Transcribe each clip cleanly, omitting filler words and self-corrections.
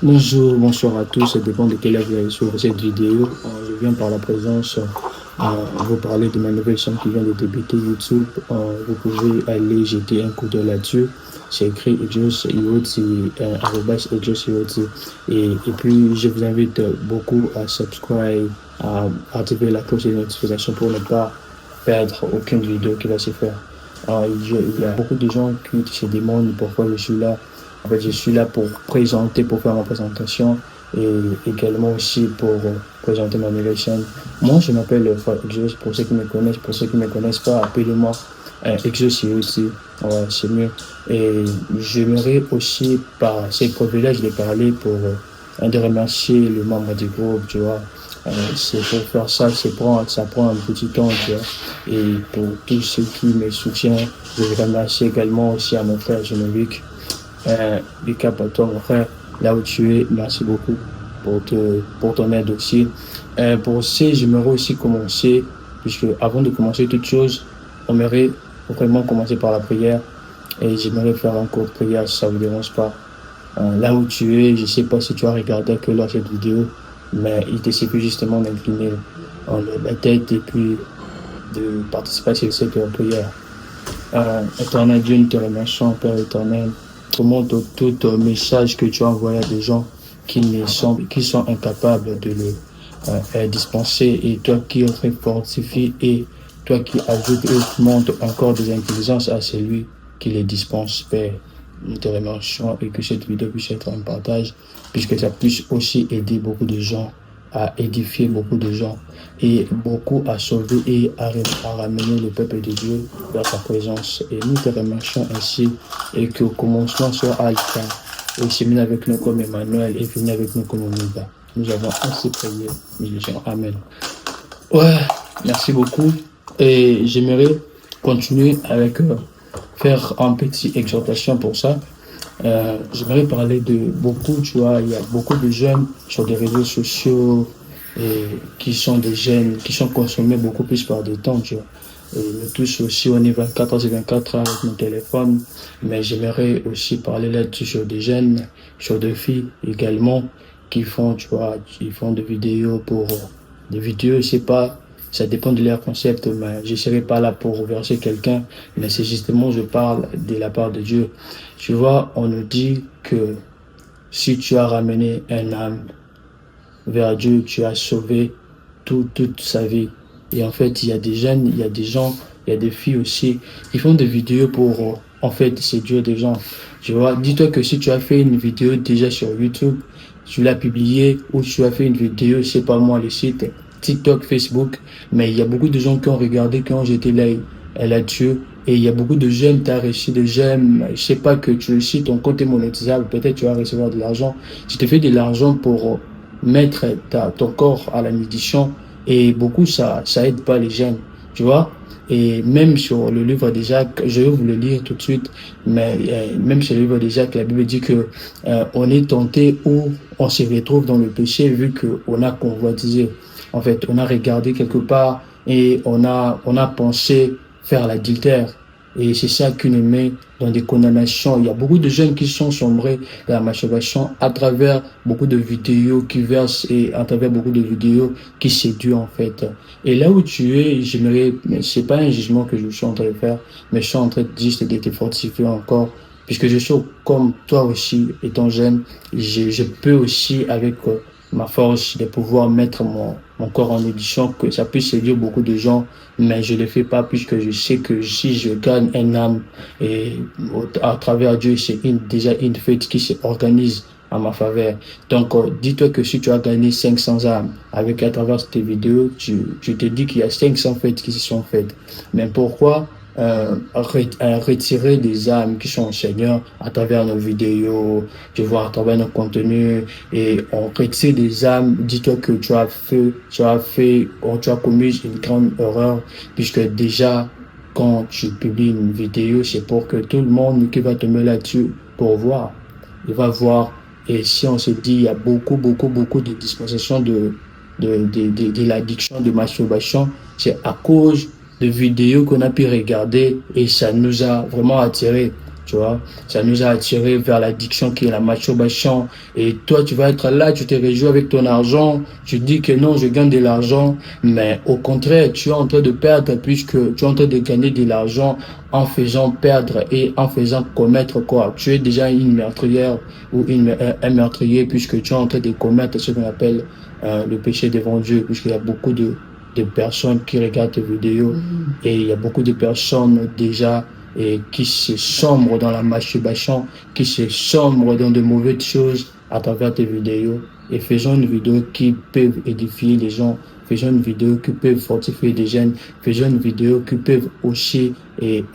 Bonjour, bonsoir à tous, ça dépend de quelle heure vous allez suivre cette vidéo. Je viens par la présence vous parler de ma nouvelle chaîne qui vient de débuter YouTube. Vous pouvez aller jeter un coup d'œil là-dessus. C'est écrit Ejos Yoti, arrobas Ejos Yoti. Et puis, je vous invite beaucoup à subscribe, à activer la cloche de notification pour ne pas perdre aucune vidéo qui va se faire. Il y a beaucoup de gens qui se demandent pourquoi je suis là. En fait, je suis là pour présenter, pour faire ma présentation et également aussi pour présenter ma nouvelle chaîne. Moi, je m'appelle Frère Exos, pour ceux qui me connaissent, pour ceux qui ne me connaissent pas, appelez-moi Exos aussi, ouais, c'est mieux. Et j'aimerais aussi, par ces privilèges de parler pour de remercier les membres du groupe, tu vois. C'est pour faire ça, ça prend un petit temps, tu vois. Et pour tous ceux qui me soutiennent, je veux remercier également aussi à mon frère Génovic. Big cap à toi, mon frère, là où tu es, merci beaucoup pour ton aide aussi. Pour ce, j'aimerais aussi commencer, puisque avant de commencer toute chose, on aimerait vraiment commencer par la prière. Et j'aimerais faire un cours de prière si ça ne vous dérange pas. Là où tu es, je ne sais pas si tu as regardé que là cette vidéo, mais il te suffit justement d'incliner la tête et puis de participer à cette prière. Éternel Dieu, nous te remercions, Père éternel, pour tout message que tu as envoyé à des gens qui sont incapables de le dispenser, et toi qui fortifie et toi qui ajoutes et montres encore des intelligences à celui qui les dispense, Père. Nous te remercions et que cette vidéo puisse être un partage, puisque ça puisse aussi aider beaucoup de gens, à édifier beaucoup de gens et beaucoup à sauver et à ramener le peuple de Dieu vers sa présence. Et nous te remercions ainsi et que au commencement soit Alpha et c'est avec nous comme Emmanuel et fini avec nous comme Omega. Nous avons ainsi prié. Nous disons Amen. Ouais, merci beaucoup. Et j'aimerais continuer avec faire un petit exhortation pour ça. J'aimerais parler de beaucoup, tu vois, il y a beaucoup de jeunes sur des réseaux sociaux et qui sont des jeunes, qui sont consommés beaucoup plus par des temps, tu vois. Et nous tous aussi, on est 24 heures et 24 heures avec nos téléphones, mais j'aimerais aussi parler là-dessus sur des jeunes, sur des filles également, qui font, tu vois, qui font des vidéos pour, des vidéos, je sais pas, ça dépend de leur concept, mais je serai pas là pour verser quelqu'un, mais c'est justement, je parle de la part de Dieu. Tu vois, on nous dit que si tu as ramené un âme vers Dieu, tu as sauvé toute sa vie. Et en fait, il y a des jeunes, il y a des gens, il y a des filles aussi qui font des vidéos pour, en fait, séduire des gens. Tu vois, dis-toi que si tu as fait une vidéo déjà sur YouTube, tu l'as publiée, ou tu as fait une vidéo, je sais pas moi, le site TikTok, Facebook, mais il y a beaucoup de gens qui ont regardé, qui ont jeté l'œil là-dessus. Et il y a beaucoup de jeunes, tu as reçu de j'aime, je sais pas que si ton compte est monétisable, peut-être tu vas recevoir de l'argent. Tu te fais de l'argent pour mettre ton corps à la méditation, et beaucoup ça aide pas les jeunes, tu vois. Et même sur le livre de Jacques, je vais vous le lire tout de suite, mais même sur le livre de Jacques, la Bible dit que on est tenté ou on se retrouve dans le péché vu qu'on a convoitisé. En fait, on a regardé quelque part et on a pensé faire l'adultère. Et c'est ça qui nous met dans des condamnations. Il y a beaucoup de jeunes qui sont sombrés dans la masturbation à travers beaucoup de vidéos qui versent et à travers beaucoup de vidéos qui séduisent en fait. Et là où tu es, j'aimerais, mais c'est pas un jugement que je suis en train de faire, mais je suis en train juste de te fortifier encore. Puisque je suis comme toi aussi, étant jeune, je peux aussi avec ma force de pouvoir mettre mon corps en édition, que ça puisse séduire beaucoup de gens, mais je ne le fais pas puisque je sais que si je gagne un âme et à travers Dieu, c'est déjà une fête qui s'organise à ma faveur. Donc, dis-toi que si tu as gagné 500 âmes avec à travers tes vidéos, tu te dis qu'il y a 500 fêtes qui se sont faites. Mais pourquoi retirer des âmes qui sont au Seigneur à travers nos vidéos, tu vois, à travers nos contenus, et on retire des âmes? Dis-toi que tu as commis une grande erreur, puisque déjà, quand tu publies une vidéo, c'est pour que tout le monde qui va tomber là-dessus pour voir, il va voir. Et si on se dit, il y a beaucoup de dispensations de l'addiction, de masturbation, c'est à cause de vidéos qu'on a pu regarder et ça nous a vraiment attiré. tu vois. Ça nous a attirés vers l'addiction qui est la masturbation. Et toi, tu vas être là, tu te réjouis avec ton argent, tu dis que non, je gagne de l'argent, mais au contraire, tu es en train de perdre puisque tu es en train de gagner de l'argent en faisant perdre et en faisant commettre quoi. Tu es déjà une meurtrière ou un meurtrier puisque tu es en train de commettre ce qu'on appelle le péché devant Dieu, puisqu'il y a beaucoup de personnes qui regardent tes vidéos et il y a beaucoup de personnes déjà qui se sombrent dans la masturbation, qui se sombrent dans de mauvaises choses à travers tes vidéos. Et faisons une vidéo qui peut édifier les gens, faisons une vidéo qui peut fortifier des jeunes, faisons une vidéo qui peut aussi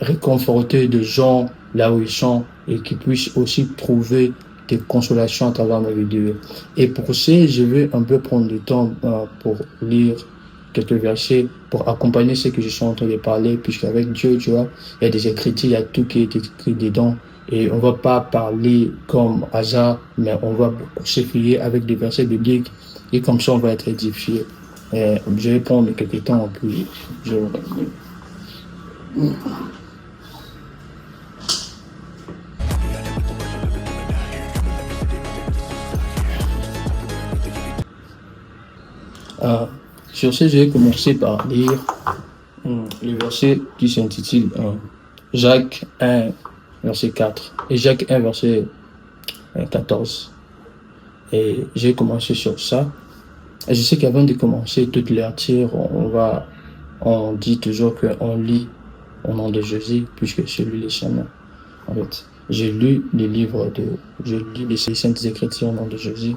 réconforter des gens là où ils sont et qui puissent aussi trouver des consolations à travers mes vidéos. Et pour ça, je vais un peu prendre du temps pour lire quelques versets pour accompagner ce que je suis en train de parler, puisqu'avec Dieu, tu vois, il y a des écritures, il y a tout qui est écrit dedans. Et on va pas parler comme hasard, mais on va se fier avec des versets bibliques et comme ça on va être édifié. Je vais prendre quelques temps, puis je... Sur ce, je vais commencer par lire le verset qui s'intitule Jacques 1, verset 4 et Jacques 1, verset 14. Et j'ai commencé sur ça. Et je sais qu'avant de commencer toute lecture, on dit toujours qu'on lit au nom de Jésus, puisque c'est lui le chemin. En fait, j'ai lu j'ai lu les Saintes Écritures au nom de Jésus.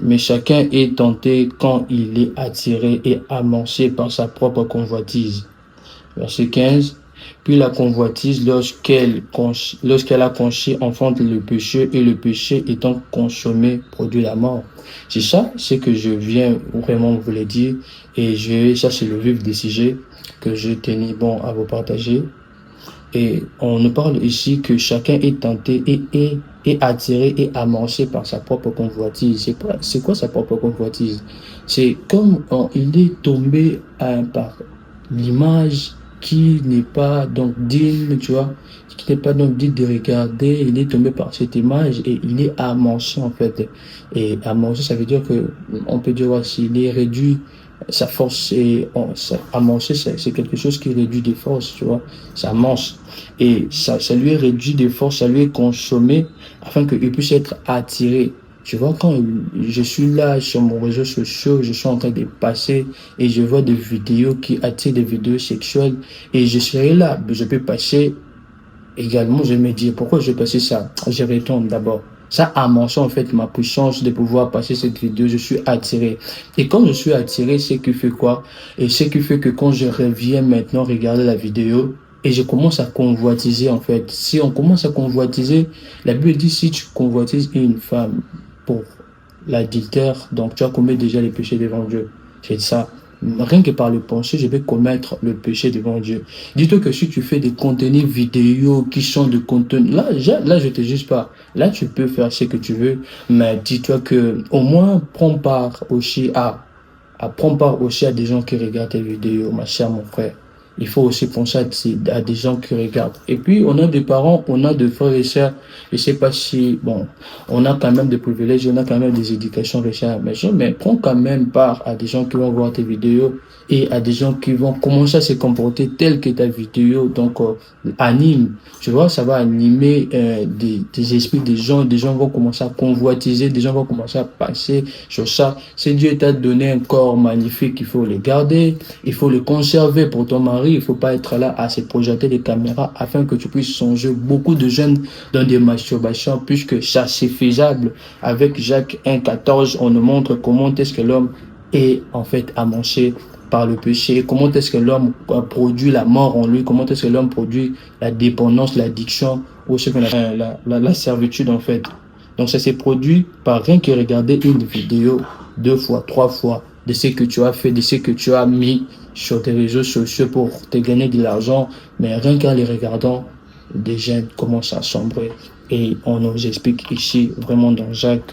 Mais chacun est tenté quand il est attiré et amancé par sa propre convoitise. Verset 15. Puis la convoitise, lorsqu'elle a conçu, enfante le péché, et le péché étant consommé, produit la mort. C'est ça, c'est que je viens vraiment vous le dire. Et ça, c'est le vif des sujets que je tenais bon à vous partager. Et on nous parle ici que chacun est tenté et attiré et amancé par sa propre convoitise. C'est quoi sa propre convoitise? C'est comme il est tombé par l'image qui n'est pas donc digne, tu vois, qui n'est pas donc digne de regarder. Il est tombé par cette image et il est amancé en fait. Et amancé, ça veut dire que on peut dire s'il est réduit sa force et amancer, c'est quelque chose qui réduit des forces, tu vois, ça amance et ça lui est réduit des forces, ça lui est consommé afin qu'il puisse être attiré. Tu vois, quand je suis là sur mon réseau social, je suis en train de passer et je vois des vidéos qui attirent des vidéos sexuelles et je serai là, je peux passer également, je me dis pourquoi je vais passer ça, je retourne d'abord. Ça amorce en fait ma puissance de pouvoir passer cette vidéo. Je suis attiré. Et quand je suis attiré, c'est qui fait quoi? Et c'est qui fait que quand je reviens maintenant regarder la vidéo et je commence à convoitiser en fait. Si on commence à convoitiser, la Bible dit si tu convoitises une femme pour l'adultère, donc tu as commis déjà les péchés devant Dieu. C'est ça. Rien que par le penser, je vais commettre le péché devant Dieu. Dis-toi que si tu fais des contenus vidéo qui sont de contenu, là, je te juge pas. Là, tu peux faire ce que tu veux, mais dis-toi que, au moins, prends part aussi à des gens qui regardent tes vidéos, ma chère, mon frère. Il faut aussi penser à des gens qui regardent. Et puis, on a des parents, on a des frères et sœurs. Je sais pas si, bon, on a quand même des privilèges, on a quand même des éducations reçues à la maison, mais prends quand même part à des gens qui vont voir tes vidéos et à des gens qui vont commencer à se comporter tel que ta vidéo, donc, anime. Tu vois, ça va animer des esprits des gens vont commencer à convoitiser, des gens vont commencer à passer sur ça. Si Dieu t'a donné un corps magnifique, il faut le garder, il faut le conserver pour ton mari, il faut pas être là à se projeter des caméras afin que tu puisses songer beaucoup de jeunes dans des masturbations, puisque ça c'est faisable. Avec Jacques 1,14, on nous montre comment est-ce que l'homme est en fait amancé par le péché, comment est-ce que l'homme produit la mort en lui, comment est-ce que l'homme produit la dépendance, l'addiction ou ce qu'on appelle la servitude en fait. Donc ça s'est produit par rien que regarder une vidéo 2 fois, 3 fois de ce que tu as fait, de ce que tu as mis sur tes réseaux sociaux pour te gagner de l'argent, mais rien qu'en les regardant, des jeunes commencent à sombrer. Et on nous explique ici, vraiment dans Jacques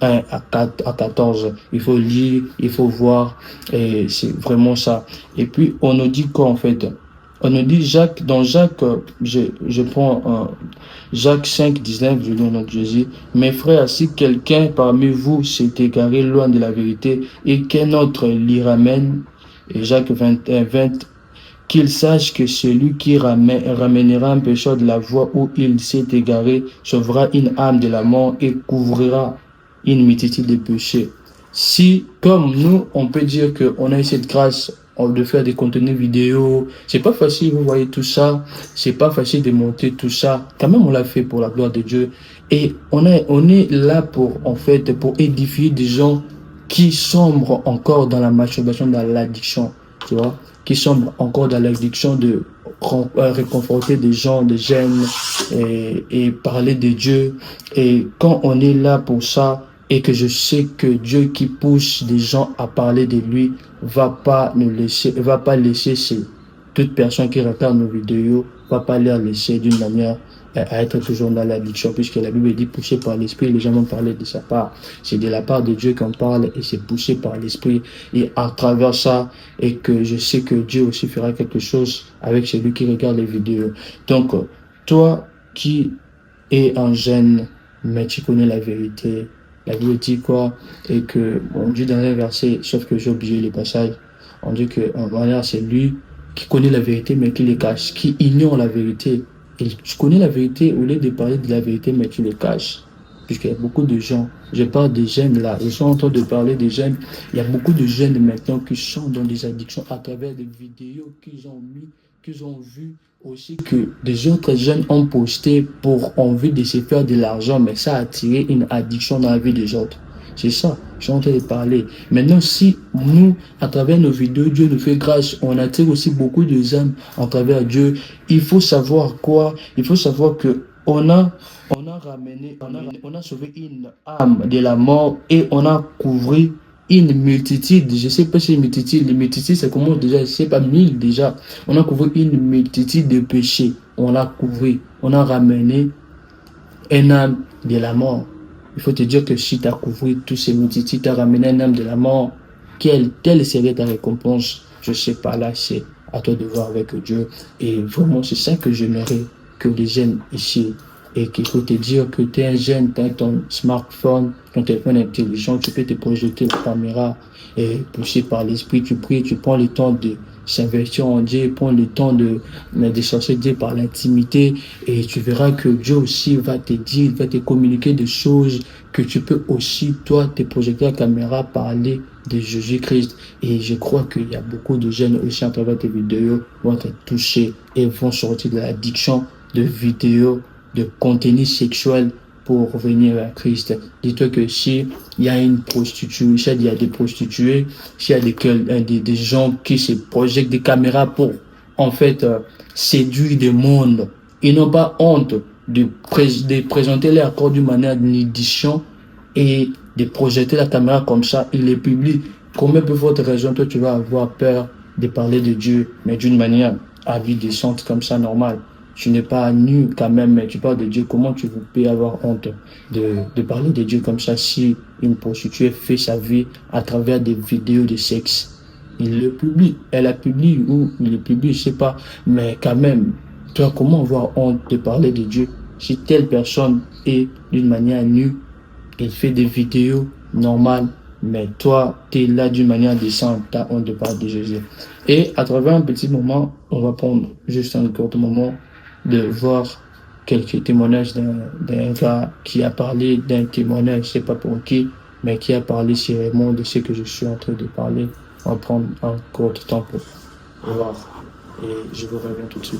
1 à 14, il faut lire, il faut voir, et c'est vraiment ça. Et puis on nous dit quoi en fait? On nous dit dans Jacques, je prends Jacques 5, 19, je lis au nom de Jésus. Mes frères, si quelqu'un parmi vous s'est égaré loin de la vérité et qu'un autre l'y ramène, et Jacques 21, 20, qu'il sache que celui qui ramènera un pécheur de la voie où il s'est égaré sauvera une âme de la mort et couvrira une multitude de péchés. Si, comme nous, on peut dire qu'on a eu cette grâce de faire des contenus vidéo, c'est pas facile, vous voyez tout ça, c'est pas facile de monter tout ça. Quand même, on l'a fait pour la gloire de Dieu. Et on est là pour, en fait, pour édifier des gens qui sombrent encore dans la masturbation, dans l'addiction, tu vois, qui sombrent encore dans l'addiction de réconforter des gens, des jeunes et parler de Dieu. Et quand on est là pour ça, et que je sais que Dieu qui pousse des gens à parler de lui va pas laisser toute personne qui regarde nos vidéos, va pas les laisser d'une manière à être toujours dans l'addiction, puisque la Bible dit poussé par l'esprit, les gens vont parler de sa part. C'est de la part de Dieu qu'on parle et c'est poussé par l'esprit. Et à travers ça, et que je sais que Dieu aussi fera quelque chose avec celui qui regarde les vidéos. Donc, toi qui es un jeune, mais tu connais la vérité, la Bible dit quoi? Et que, on dit dans un verset, sauf que j'ai oublié les passages, on dit que, voilà, c'est lui qui connaît la vérité, mais qui les cache, qui ignore la vérité. Et tu connais la vérité, au lieu de parler de la vérité, mais tu les caches. Puisqu'il y a beaucoup de gens, je parle des jeunes là, ils sont en train de parler des jeunes. Il y a beaucoup de jeunes maintenant qui sont dans des addictions à travers des vidéos qu'ils ont mis, qu'ils ont vu aussi que des autres jeunes ont posté pour envie de se faire de l'argent, mais ça a attiré une addiction dans la vie des autres. C'est ça, je suis en train de parler. Maintenant, si nous, à travers nos vidéos, Dieu nous fait grâce, on attire aussi beaucoup de âmes à travers Dieu. Il faut savoir quoi? Il faut savoir que on a sauvé une âme de la mort et on a couvert une multitude. Je sais pas si une multitude, les multitudes, ça commence déjà, je sais pas, 1000 déjà. On a couvert une multitude de péchés. On a couvert, on a ramené une âme de la mort. Il faut te dire que si tu as couvert toutes ces multitudes, tu as ramené un âme de la mort, telle serait ta récompense? Je sais pas, là, c'est à toi de voir avec Dieu. Et vraiment, c'est ça que j'aimerais que les jeunes ici, et qu'il faut te dire que tu es un jeune, tu as ton smartphone, ton téléphone intelligent, tu peux te projeter la caméra et poussé par l'esprit, tu pries, tu prends le temps de s'investir en Dieu, prends le temps de chercher Dieu par l'intimité et tu verras que Dieu aussi va te dire, va te communiquer des choses que tu peux aussi, toi, te projeter la caméra, parler de Jésus-Christ. Et je crois qu'il y a beaucoup de jeunes aussi à travers tes vidéos vont être touchés et vont sortir de l'addiction de vidéos, de contenu sexuel pour revenir à Christ. Dis-toi que si il y a une prostituée, s'il y a des prostituées, s'il y a des gens qui se projettent des caméras pour, en fait, séduire des mondes, ils n'ont pas honte de présenter leur corps d'une manière d'édition et de projeter la caméra comme ça, ils les publient. Combien de votre raison, toi, tu vas avoir peur de parler de Dieu, mais d'une manière à vie décente comme ça, normale? Tu n'es pas nu quand même, mais tu parles de Dieu. Comment tu peux avoir honte de parler de Dieu comme ça si une prostituée fait sa vie à travers des vidéos de sexe? Il le publie. Elle la publie ou il le publie, je sais pas. Mais quand même, toi, comment avoir honte de parler de Dieu si telle personne est d'une manière nue, elle fait des vidéos normales, mais toi, tu es là d'une manière décente, tu as honte de parler de Jésus. Et à travers un petit moment, on va prendre juste un court moment de voir quelques témoignages d'un gars qui a parlé d'un témoignage, je sais pas pour qui, mais qui a parlé sérieusement de ce que je suis en train de parler. On va prendre un court temps pour voir. Et je vous reviens tout de suite.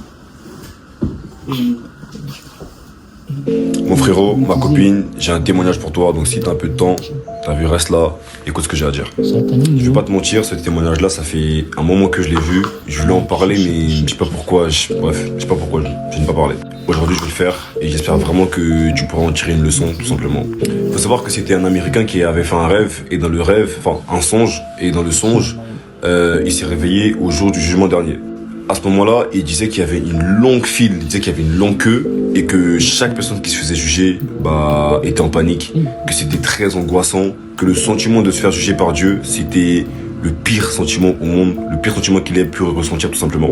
Mon frérot, ma copine, j'ai un témoignage pour toi, donc si t'as un peu de temps, t'as vu, reste là, écoute ce que j'ai à dire. Je vais pas te mentir, ce témoignage-là, ça fait un moment que je l'ai vu, je voulais en parler, mais je sais pas pourquoi, je n'ai pas parlé. Aujourd'hui, je vais le faire, et j'espère vraiment que tu pourras en tirer une leçon, tout simplement. Faut savoir que c'était un Américain qui avait fait un rêve, et dans le rêve, enfin, un songe, et dans le songe, il s'est réveillé au jour du jugement dernier. À ce moment-là, il disait qu'il y avait une longue file, il disait qu'il y avait une longue queue et que chaque personne qui se faisait juger était en panique, que c'était très angoissant, que le sentiment de se faire juger par Dieu, c'était le pire sentiment au monde, le pire sentiment qu'il ait pu ressentir tout simplement.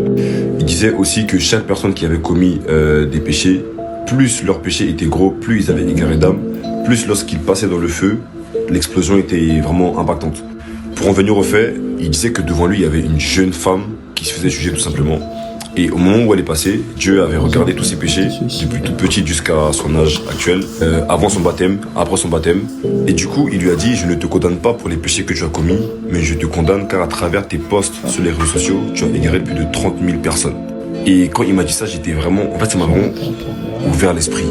Il disait aussi que chaque personne qui avait commis des péchés, plus leur péché était gros, plus ils avaient égaré d'âme, plus lorsqu'ils passaient dans le feu, l'explosion était vraiment impactante. Pour en venir au fait, il disait que devant lui, il y avait une jeune femme qui se faisait juger tout simplement. Et au moment où elle est passée, Dieu avait regardé tous ses péchés, depuis toute petite jusqu'à son âge actuel, avant son baptême, après son baptême. Et du coup, il lui a dit, je ne te condamne pas pour les péchés que tu as commis, mais je te condamne car à travers tes posts sur les réseaux sociaux, tu as égaré plus de 30 000 personnes. Et quand il m'a dit ça, j'étais vraiment, en fait, ça m'a vraiment ouvert l'esprit.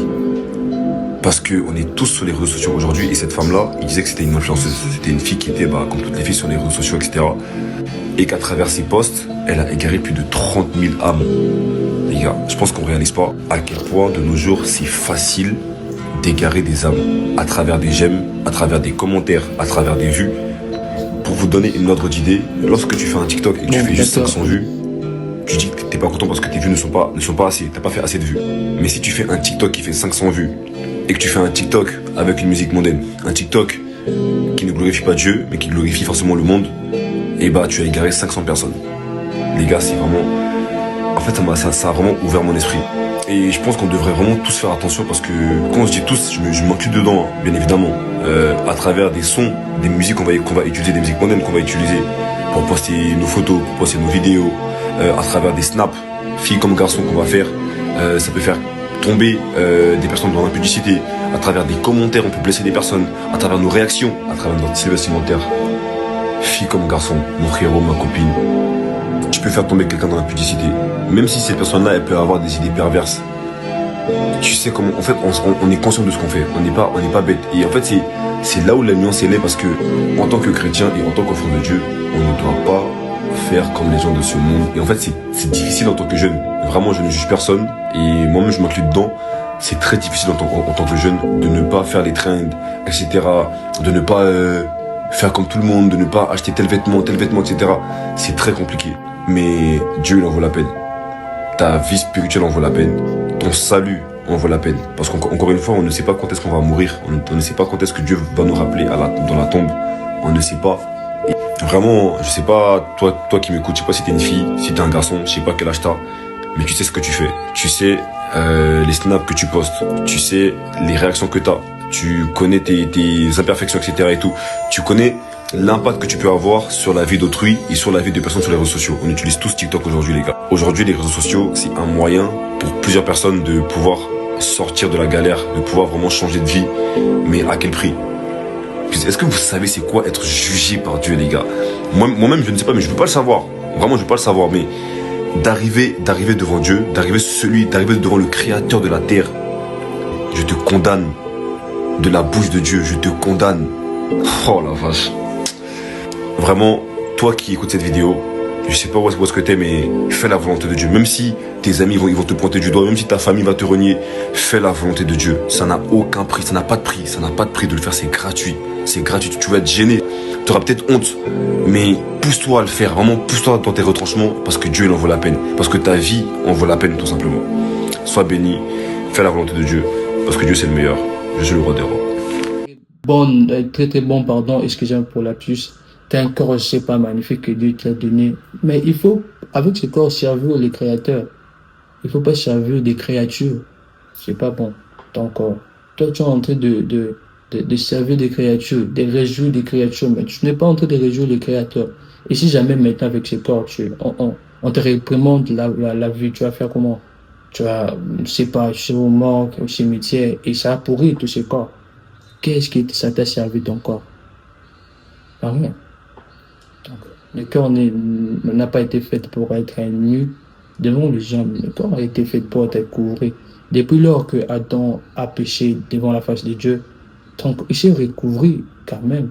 Parce qu'on est tous sur les réseaux sociaux aujourd'hui, et cette femme-là, il disait que c'était une influenceuse. C'était une fille qui était, comme toutes les filles sur les réseaux sociaux, etc. Et qu'à travers ses posts, elle a égaré plus de 30 000 âmes. Les gars, je pense qu'on réalise pas à quel point de nos jours c'est facile d'égarer des âmes à travers des j'aime, à travers des commentaires, à travers des vues. Pour vous donner une ordre d'idée, lorsque tu fais un TikTok et que tu fais juste 500 vues, tu dis que t'es pas content parce que tes vues ne sont pas assez, t'as pas fait assez de vues. Mais si tu fais un TikTok qui fait 500 vues et que tu fais un TikTok avec une musique mondaine, un TikTok qui ne glorifie pas Dieu mais qui glorifie forcément le monde, et tu as égaré 500 personnes. Les gars, c'est vraiment... En fait, ça a vraiment ouvert mon esprit. Et je pense qu'on devrait vraiment tous faire attention parce que, quand on se dit tous, je m'inclus dedans, hein, bien évidemment. À travers des sons, des musiques qu'on va utiliser, des musiques modernes qu'on va utiliser pour poster nos photos, pour poster nos vidéos, à travers des snaps, filles comme garçons qu'on va faire. Ça peut faire tomber des personnes dans l'impudicité. À travers des commentaires, on peut blesser des personnes. À travers nos réactions, à travers notre style vestimentaire. Fille comme garçon, mon frérot, ma copine, tu peux faire tomber quelqu'un dans la pudicité. Même si cette personne-là, elle peut avoir des idées perverses. Tu sais comment, en fait, on est conscient de ce qu'on fait. On n'est pas bête. Et en fait, c'est là où la nuance est parce que, en tant que chrétien et en tant qu'enfant de Dieu, on ne doit pas faire comme les gens de ce monde. Et en fait, c'est difficile en tant que jeune. Vraiment, je ne juge personne. Et moi-même, je m'inclus dedans. C'est très difficile en tant que jeune de ne pas faire les trends, etc. De ne pas... faire comme tout le monde, de ne pas acheter tel vêtement, etc. C'est très compliqué. Mais Dieu, il en vaut la peine. Ta vie spirituelle en vaut la peine. Ton salut en vaut la peine. Parce qu'encore une fois, on ne sait pas quand est-ce qu'on va mourir. On ne sait pas quand est-ce que Dieu va nous rappeler dans la tombe. On ne sait pas. Et vraiment, je sais pas, toi qui m'écoutes, je sais pas si t'es une fille, si t'es un garçon, je sais pas quel âge t'as. Mais tu sais ce que tu fais. Tu sais les snaps que tu postes. Tu sais les réactions que t'as. Tu connais tes imperfections, etc. et tout. Tu connais l'impact que tu peux avoir sur la vie d'autrui et sur la vie des personnes sur les réseaux sociaux. On utilise tous TikTok aujourd'hui, les gars. Aujourd'hui, les réseaux sociaux, c'est un moyen pour plusieurs personnes de pouvoir sortir de la galère, de pouvoir vraiment changer de vie. Mais à quel prix? Est-ce que vous savez c'est quoi être jugé par Dieu, les gars? Moi-même, je ne sais pas, mais je veux pas le savoir. Vraiment, je veux pas le savoir. Mais d'arriver devant Dieu, d'arriver devant le Créateur de la terre, je te condamne. De la bouche de Dieu, je te condamne. Oh la vache. Vraiment, toi qui écoutes cette vidéo, je sais pas où est-ce que t'es, mais fais la volonté de Dieu. Même si tes amis ils vont te pointer du doigt, même si ta famille va te renier, fais la volonté de Dieu. Ça n'a aucun prix, ça n'a pas de prix, ça n'a pas de prix de le faire, c'est gratuit. C'est gratuit, tu vas être gêné, tu auras peut-être honte, mais pousse-toi à le faire, vraiment pousse-toi dans tes retranchements, parce que Dieu il en vaut la peine, parce que ta vie en vaut la peine tout simplement. Sois béni, fais la volonté de Dieu, parce que Dieu c'est le meilleur. Je suis le roi des rois. Bon, très très bon, pardon, excusez-moi pour la puce. T'as un corps, je sais pas, magnifique que Dieu t'a donné. Mais il faut, avec ce corps, servir les créateurs. Il faut pas servir des créatures. C'est pas bon. Donc, toi, tu es en train de servir des créatures, de réjouir des créatures, mais tu n'es pas en train de réjouir les créateurs. Et si jamais maintenant avec ce corps, on te réprimande la vie, tu vas faire comment? Tu vas, je sais pas, chez au morgue, au cimetière, et ça a pourri tout ce corps. Qu'est-ce que ça t'a servi ton corps? Pas rien. Donc, le corps n'a pas été fait pour être nu devant les gens. Le corps a été fait pour être couvert. Depuis lors que Adam a péché devant la face de Dieu, donc il s'est recouvert quand même.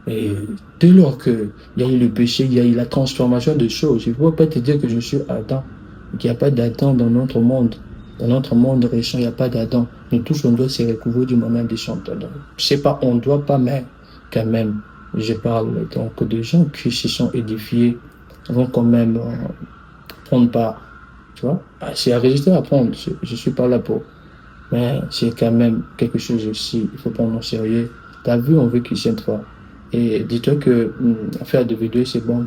Et dès lors qu'il y a eu le péché, il y a eu la transformation de choses. Je ne peux pas te dire que je suis Adam. Il n'y a pas d'Adam dans notre monde. Dans notre monde récent, il n'y a pas d'Adam. Nous tous, on doit se recouvrir du moment des chanteurs. Je sais pas, on ne doit pas, mais quand même, je parle donc de gens qui se sont édifiés, vont quand même prendre part. Tu vois, c'est à résister à prendre. Je suis pas là pour. Mais c'est quand même quelque chose aussi, il faut prendre au sérieux. T'as vu, on veut qu'il cette fois. Et dis-toi que faire des vidéos, c'est bon.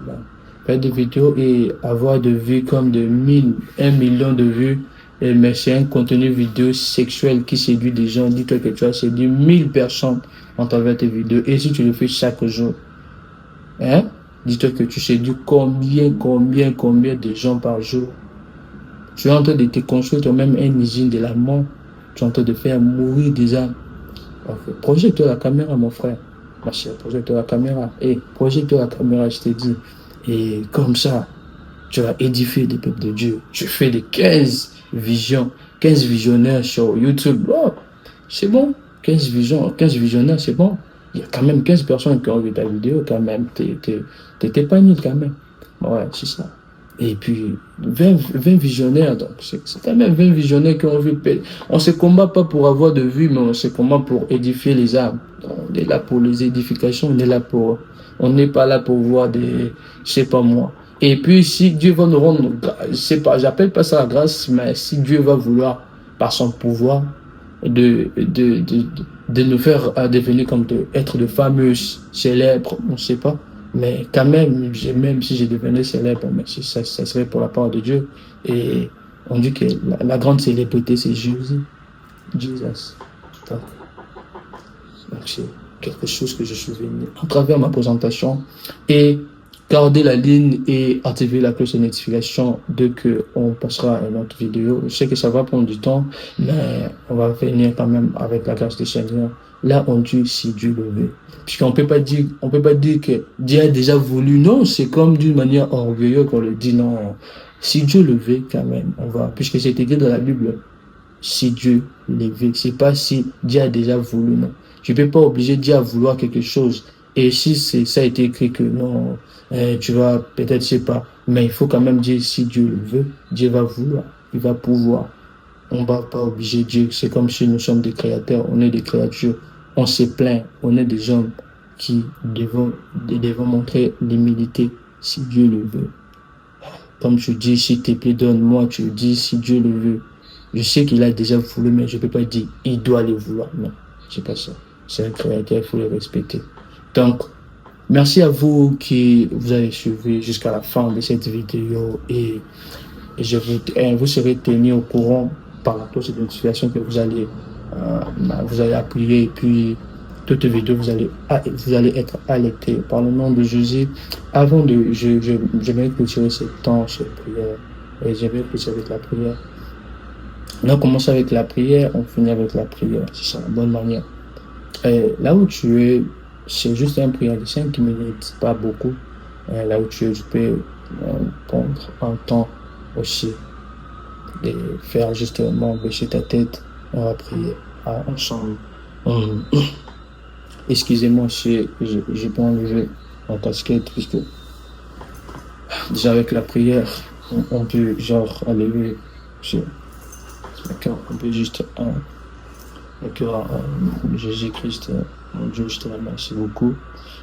Faire des vidéos et avoir de vues comme de 1 million de vues, mais c'est un contenu vidéo sexuel qui séduit des gens. Dis-toi que tu as séduit 1 000 personnes en travers tes vidéos. Et si tu le fais chaque jour, hein? Dis-toi que tu séduis combien de gens par jour. Tu es en train de te construire toi-même une usine de la mort. Tu es en train de faire mourir des âmes. Projette-toi la caméra, mon frère. Ma chère, projette-toi la caméra. Projette-toi la caméra, je te dis. Et comme ça, tu vas édifier des peuples de Dieu. Tu fais des 15 visions, 15 visionnaires sur YouTube. Oh, c'est bon. 15 visionnaires, c'est bon. Il y a quand même 15 personnes qui ont vu ta vidéo, quand même. T'es épanoui, quand même. Ouais, c'est ça. Et puis, 20 visionnaires, donc c'est quand même 20 visionnaires qui ont vu. On ne se combat pas pour avoir de vues, mais on se combat pour édifier les âmes. On est là pour les édifications, on n'est pas là pour voir des, je sais pas moi. Et puis, si Dieu va nous rendre, je sais pas, j'appelle pas ça la grâce, mais si Dieu va vouloir, par son pouvoir, de nous faire devenir être de fameux célèbres, on ne sait pas. Mais quand même, même si je devenais célèbre, mais ça serait pour la part de Dieu. Et on dit que la grande célébrité, c'est Jésus. Jesus. Donc c'est quelque chose que je suis venu à travers ma présentation. Et garder la ligne et activer la cloche de notification dès qu'on passera à une autre vidéo. Je sais que ça va prendre du temps, mais on va venir quand même avec la grâce du Seigneur. Là, on dit si Dieu le veut. Puisqu'on peut pas dire que Dieu a déjà voulu. Non, c'est comme d'une manière orgueilleuse qu'on le dit. Non, si Dieu le veut, quand même, on va. Puisque c'est écrit dans la Bible, si Dieu le veut. C'est pas si Dieu a déjà voulu, non. Je peux pas obliger Dieu à vouloir quelque chose. Et si ça a été écrit que non, tu vas peut-être, je sais pas. Mais il faut quand même dire si Dieu le veut, Dieu va vouloir, il va pouvoir. On va pas obliger Dieu. C'est comme si nous sommes des créateurs, on est des créatures. On se plaint, on est des hommes qui devons montrer l'humilité si Dieu le veut. Comme tu dis, s'il te plaît, donne-moi, tu dis si Dieu le veut. Je sais qu'il a déjà voulu, mais je ne peux pas dire il doit le vouloir. Non, c'est pas ça. C'est un créateur, il faut le respecter. Donc, merci à vous qui vous avez suivi jusqu'à la fin de cette vidéo et vous serez tenu au courant par la cloche de notification que vous allez appuyer et puis toute vidéo vous allez être alerté par le nom de Jésus. Avant de je vais clôturer ce temps sur prière et je vais clôturer avec la prière. On commence avec la prière, on finit avec la prière, c'est ça la bonne manière. Et là où tu es, c'est juste un prière de 5 minutes, pas beaucoup. Là où tu es, tu peux prendre un temps aussi de faire justement baisser ta tête. On va prier ensemble. Excusez-moi si je peux enlever ma casquette puisque déjà avec la prière on peut genre enlever on peut juste Jésus-Christ, mon Dieu, je te remercie beaucoup.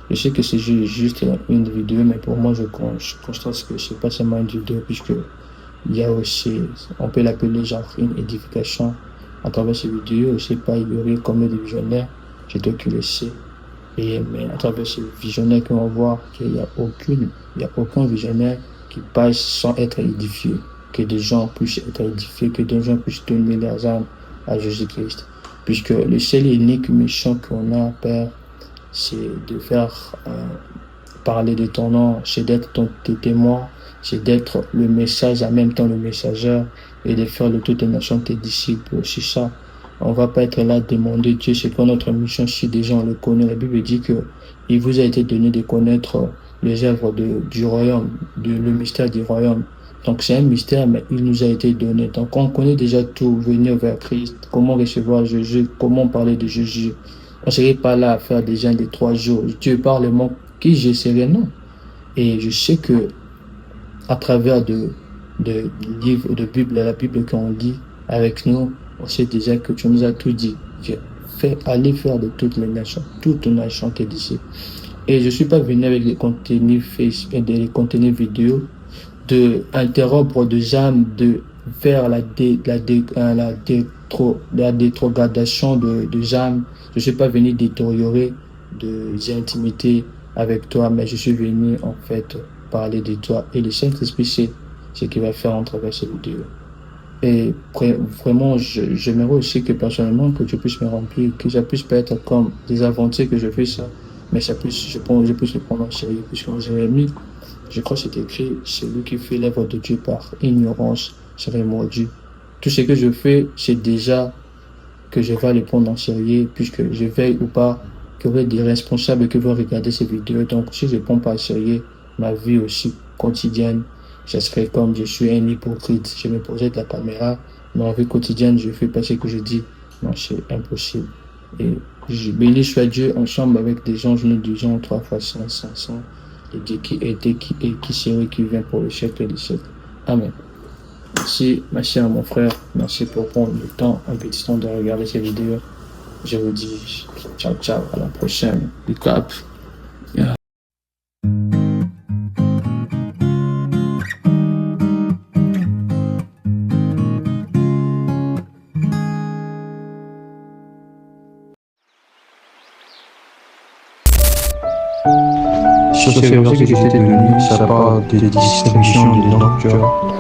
Je sais que c'est juste une vidéo, mais pour moi, je constate que c'est pas seulement une vidéo, puisque il y a aussi, on peut l'appeler genre une édification à travers ces vidéos. Je sais pas, il y aurait combien de visionnaires, c'est toi qui le sais. Mais à travers ces visionnaires qu'on va voir qu'il n'y a aucun visionnaire qui passe sans être édifié. Que des gens puissent être édifiés, que des gens puissent donner leurs âmes à Jésus-Christ. Puisque le seul et unique mission qu'on a, Père, c'est de faire parler de ton nom, c'est d'être tes témoins, c'est d'être le message, en même temps le messageur, et de faire de toutes les nations tes disciples. C'est ça. On va pas être là à demander Dieu, c'est quoi notre mission si déjà on le connaît. La Bible dit que il vous a été donné de connaître les œuvres du royaume, le mystère du royaume. Donc c'est un mystère, mais il nous a été donné. Donc on connaît déjà tout, venir vers Christ, comment recevoir Jésus, comment parler de Jésus. On ne serait pas là à faire des gens de 3 jours. Dieu parle moi qui je serai, non. Et je sais que à travers de livres de Bible, la Bible qu'on lit avec nous, on sait déjà que tu nous as tout dit. Aller faire de toutes les nations tes disciples. Et je suis pas venu avec des contenus Facebook et des contenus vidéo de interrompre des âmes, de faire la détrogradation de âmes. Je suis pas venu détériorer d'intimité avec toi, mais je suis venu en fait parler de toi. Et le Saint-Esprit, c'est ce qu'il va faire en travers ces vidéos. Et vraiment, j'aimerais aussi que personnellement, que tu puisses me remplir, que ça puisse pas être comme des aventures que je fais ça, mais ça puisse, je puisse le prendre en sérieux, puisqu'en Jérémie, je crois que c'est écrit, celui qui fait l'œuvre de Dieu par ignorance serait mordu. Tout ce que je fais, c'est déjà que je vais le prendre en sérieux, puisque je veille ou pas, qu'il y aurait des responsables qui vont regarder ces vidéos. Donc, si je ne prends pas en sérieux ma vie aussi quotidienne, je serais comme je suis un hypocrite. Je me projette la caméra, mais en vie quotidienne, je fais pas ce que je dis. Non, c'est impossible. Et je bénis soit Dieu ensemble avec des gens, nous disons 3 fois 100, 500, et Dieu qui était, qui est, qui serait, qui vient pour le siècle des siècles. Amen. Merci, ma chère, mon frère. Merci pour prendre le temps, un petit temps de regarder ces vidéos. Je vous dis ciao, ciao, à la prochaine. Big up. Yeah. Sur ce verset que je t'ai donné, ça parle des distributions de nourriture.